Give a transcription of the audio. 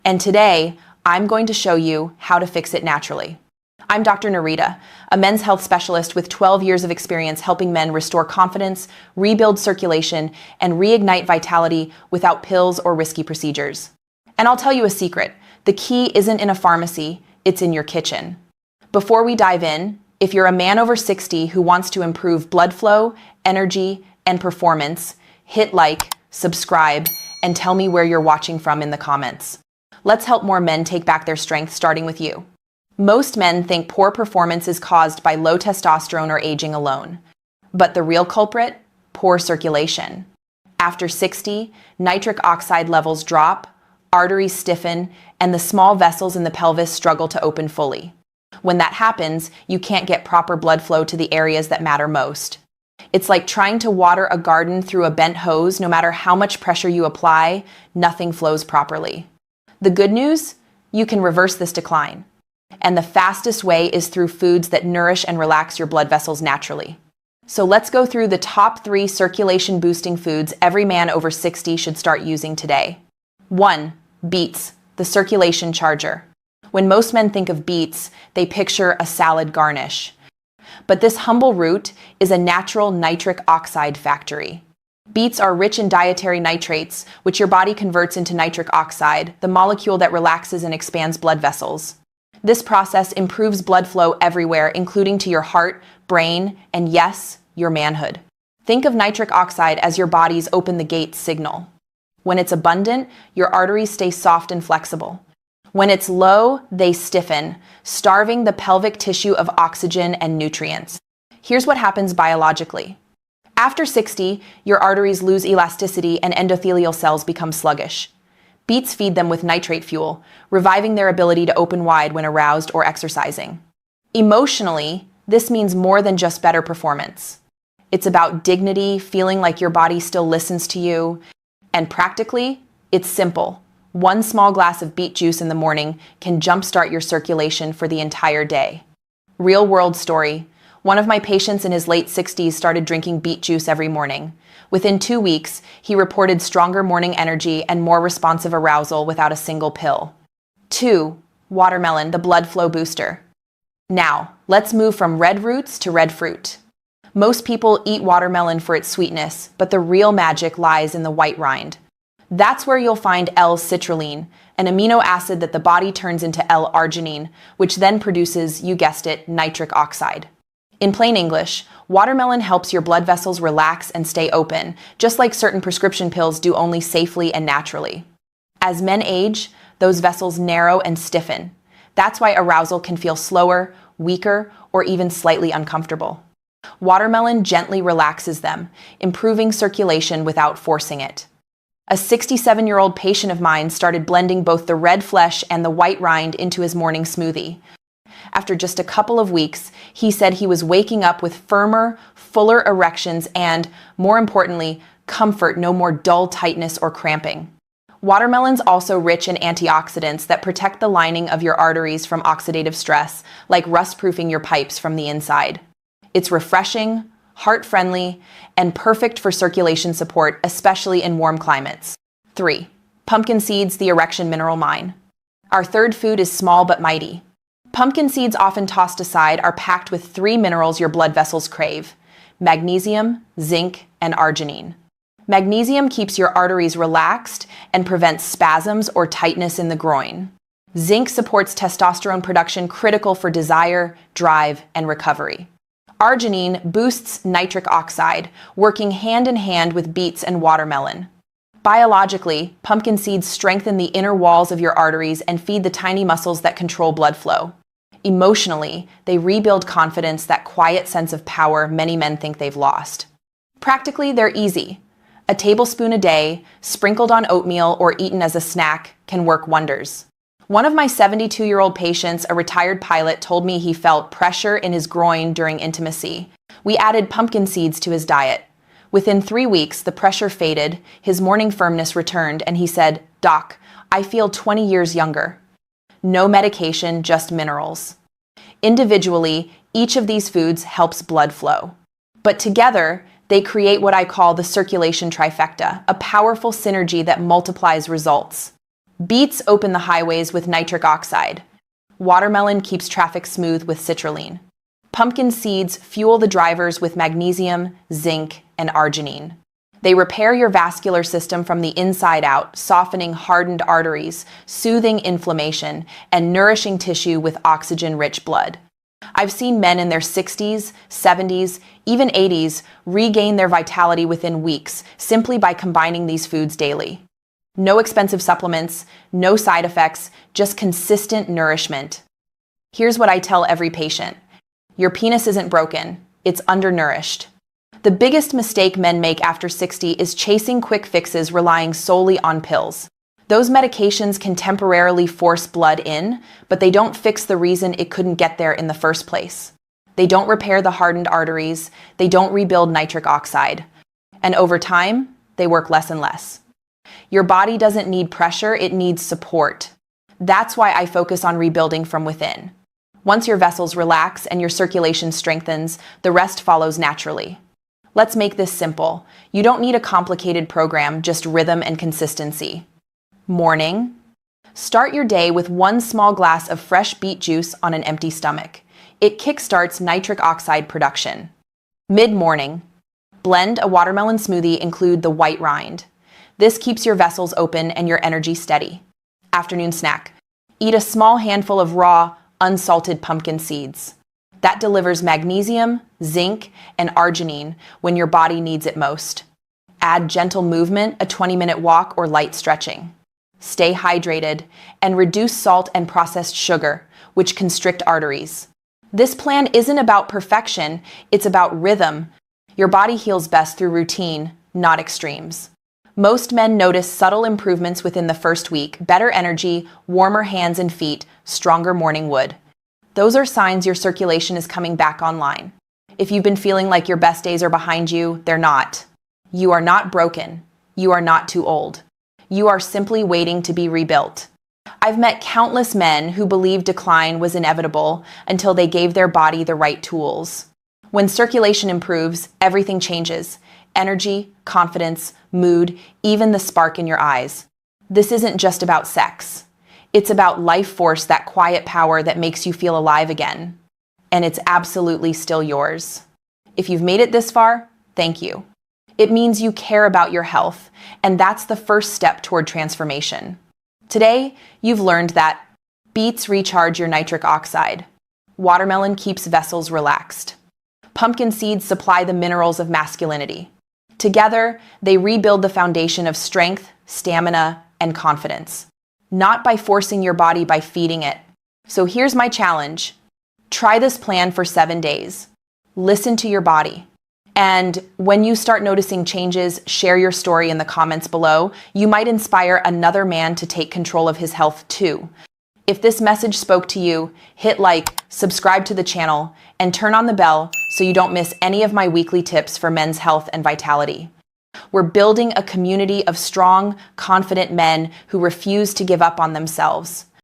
And today, I'm going to show you how to fix it naturally. I'm Dr. Nerita, a men's health specialist with 12 years of experience helping men restore confidence, rebuild circulation, and reignite vitality without pills or risky procedures. And I'll tell you a secret, the key isn't in a pharmacy, it's in your kitchen. Before we dive in, if you're a man over 60 who wants to improve blood flow, energy, and performance, hit like, subscribe, and tell me where you're watching from in the comments. Let's help more men take back their strength, starting with you. Most men think poor performance is caused by low testosterone or aging alone. But the real culprit? Poor circulation. After 60, nitric oxide levels drop, arteries stiffen, and the small vessels in the pelvis struggle to open fully. When that happens, you can't get proper blood flow to the areas that matter most. It's like trying to water a garden through a bent hose. No matter how much pressure you apply, nothing flows properly. The good news? You can reverse this decline. And the fastest way is through foods that nourish and relax your blood vessels naturally. So let's go through the top 3 circulation-boosting foods every man over 60 should start using today. 1. Beets, the circulation charger. When most men think of beets, they picture a salad garnish. But this humble root is a natural nitric oxide factory. Beets are rich in dietary nitrates, which your body converts into nitric oxide, the molecule that relaxes and expands blood vessels. This process improves blood flow everywhere, including to your heart, brain, and yes, your manhood. Think of nitric oxide as your body's open the gates signal. When it's abundant, your arteries stay soft and flexible. When it's low, they stiffen, starving the pelvic tissue of oxygen and nutrients. Here's what happens biologically. After 60, your arteries lose elasticity and endothelial cells become sluggish. Beets feed them with nitrate fuel, reviving their ability to open wide when aroused or exercising. Emotionally, this means more than just better performance. It's about dignity, feeling like your body still listens to you. And practically, it's simple. 1 small glass of beet juice in the morning can jumpstart your circulation for the entire day. Real-world story. One of my patients in his late 60s started drinking beet juice every morning. Within 2 weeks, he reported stronger morning energy and more responsive arousal without a single pill. 2. Watermelon, the blood flow booster. Now, let's move from red roots to red fruit. Most people eat watermelon for its sweetness, but the real magic lies in the white rind. That's where you'll find L-citrulline, an amino acid that the body turns into L-arginine, which then produces, you guessed it, nitric oxide. In plain English, watermelon helps your blood vessels relax and stay open, just like certain prescription pills do, only safely and naturally. As men age, those vessels narrow and stiffen. That's why arousal can feel slower, weaker, or even slightly uncomfortable. Watermelon gently relaxes them, improving circulation without forcing it. A 67-year-old patient of mine started blending both the red flesh and the white rind into his morning smoothie. After just a couple of weeks, he said he was waking up with firmer, fuller erections and, more importantly, comfort, no more dull tightness or cramping. Watermelon's also rich in antioxidants that protect the lining of your arteries from oxidative stress, like rust-proofing your pipes from the inside. It's refreshing, heart-friendly, and perfect for circulation support, especially in warm climates. 3. Pumpkin seeds, the erection mineral mine. Our third food is small but mighty. Pumpkin seeds, often tossed aside, are packed with 3 minerals your blood vessels crave: magnesium, zinc, and arginine. Magnesium keeps your arteries relaxed and prevents spasms or tightness in the groin. Zinc supports testosterone production, critical for desire, drive, and recovery. Arginine boosts nitric oxide, working hand in hand with beets and watermelon. Biologically, pumpkin seeds strengthen the inner walls of your arteries and feed the tiny muscles that control blood flow. Emotionally, they rebuild confidence, that quiet sense of power many men think they've lost. Practically, they're easy. A tablespoon a day, sprinkled on oatmeal or eaten as a snack, can work wonders. One of my 72-year-old patients, a retired pilot, told me he felt pressure in his groin during intimacy. We added pumpkin seeds to his diet. Within 3 weeks, the pressure faded, his morning firmness returned, and he said, "Doc, I feel 20 years younger." No medication, just minerals. Individually, each of these foods helps blood flow. But together, they create what I call the circulation trifecta, a powerful synergy that multiplies results. Beets open the highways with nitric oxide. Watermelon keeps traffic smooth with citrulline. Pumpkin seeds fuel the drivers with magnesium, zinc, and arginine. They repair your vascular system from the inside out, softening hardened arteries, soothing inflammation, and nourishing tissue with oxygen-rich blood. I've seen men in their 60s, 70s, even 80s regain their vitality within weeks simply by combining these foods daily. No expensive supplements, no side effects, just consistent nourishment. Here's what I tell every patient. Your penis isn't broken, it's undernourished. The biggest mistake men make after 60 is chasing quick fixes relying solely on pills. Those medications can temporarily force blood in, but they don't fix the reason it couldn't get there in the first place. They don't repair the hardened arteries, they don't rebuild nitric oxide. And over time, they work less and less. Your body doesn't need pressure, it needs support. That's why I focus on rebuilding from within. Once your vessels relax and your circulation strengthens, the rest follows naturally. Let's make this simple. You don't need a complicated program, just rhythm and consistency. Morning. Start your day with one small glass of fresh beet juice on an empty stomach. It kickstarts nitric oxide production. Mid-morning. Blend a watermelon smoothie, include the white rind. This keeps your vessels open and your energy steady. Afternoon snack. Eat a small handful of raw, unsalted pumpkin seeds. That delivers magnesium, zinc, and arginine when your body needs it most. Add gentle movement, a 20-minute walk, or light stretching. Stay hydrated, and reduce salt and processed sugar, which constrict arteries. This plan isn't about perfection, it's about rhythm. Your body heals best through routine, not extremes. Most men notice subtle improvements within the first week: better energy, warmer hands and feet, stronger morning wood. Those are signs your circulation is coming back online. If you've been feeling like your best days are behind you, they're not. You are not broken. You are not too old. You are simply waiting to be rebuilt. I've met countless men who believed decline was inevitable until they gave their body the right tools. When circulation improves, everything changes. Energy, confidence, mood, even the spark in your eyes. This isn't just about sex. It's about life force, that quiet power that makes you feel alive again. And it's absolutely still yours. If you've made it this far, thank you. It means you care about your health, and that's the first step toward transformation. Today, you've learned that beets recharge your nitric oxide. Watermelon keeps vessels relaxed. Pumpkin seeds supply the minerals of masculinity. Together, they rebuild the foundation of strength, stamina, and confidence. Not by forcing your body, by feeding it. So here's my challenge. Try this plan for 7 days. Listen to your body. And when you start noticing changes, share your story in the comments below. You might inspire another man to take control of his health too. If this message spoke to you, hit like, subscribe to the channel, and turn on the bell so you don't miss any of my weekly tips for men's health and vitality. We're building a community of strong, confident men who refuse to give up on themselves.